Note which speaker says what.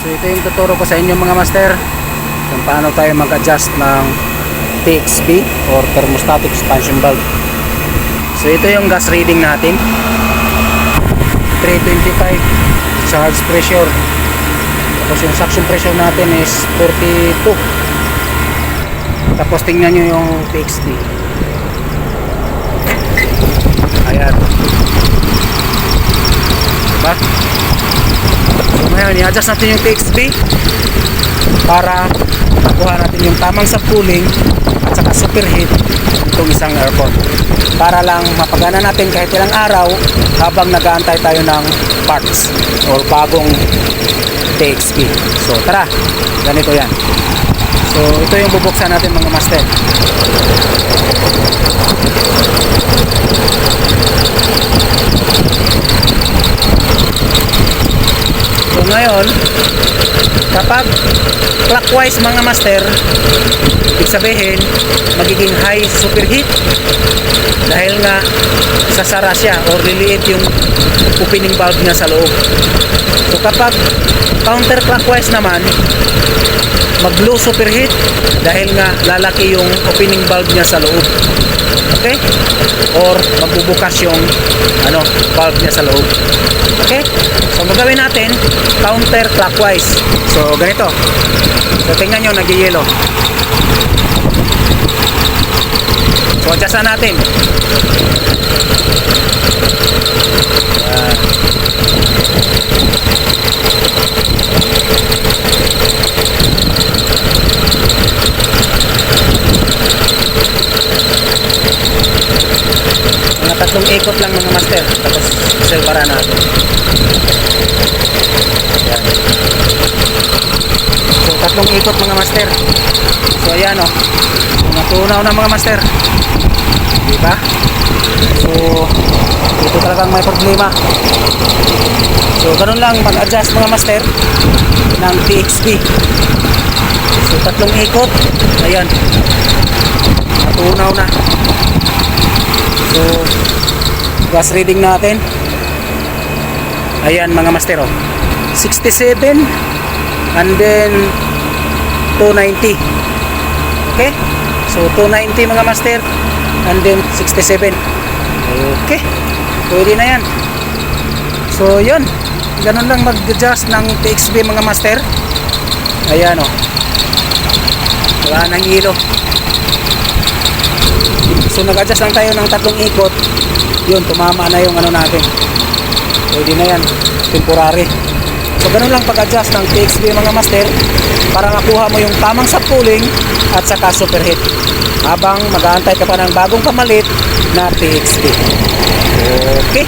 Speaker 1: So ito yung tuturo ko sa inyo mga master kung paano tayo mag-adjust ng TXV or thermostatic expansion valve. So ito yung gas reading natin, 325 charge pressure, tapos yung suction pressure natin is 42. Tapos tingnan nyo yung TXV, ayan, diba? So ngayon i-adjust natin yung TXV para makuha natin yung tamang subcooling at saka superheat itong isang aircon, para lang mapagana natin kahit ilang araw habang nag-aantay tayo ng parts or bagong TXV. So tara, ganito yan. So ito yung bubuksan natin mga master. So ngayon, kapag clockwise mga master, ibig sabihin magiging high superheat dahil nga sasara siya or liliit yung opening valve niya sa loob. So kapag counterclockwise naman, mag low superheat dahil nga lalaki yung opening valve niya sa loob. Okay? Or magbubukas yung valve niya sa loob. Okay? So magawin natin counterclockwise. So ganito. So tingnan nyo, nag-yellow. So adjustan natin. Mga tatlong ikot lang mga master, tapos silbara natin. Ayan. So tatlong ikot mga master. So ayan o, natunaw na mga master, diba? So ito talagang may problema. So ganun lang mag-adjust mga master ng TXV. So tatlong ikot, ayan, natunaw na. So gas reading natin, ayan mga master, 67 and then 290. Okay, so 290 mga master and then 67. Okay, pwede na yan. So yun, ganun lang mag-adjust ng TXV mga master. Ayan o, wala nang hilo. So nag-adjust lang tayo ng tatlong ikot, yun, tumama na yung natin. Pwede na yan, temporary. So ganun lang pag-adjust ng TXV mga master para makuha mo yung tamang subcooling at saka superheat habang mag-aantay ka pa ng bagong pamalit na TXV. Okay.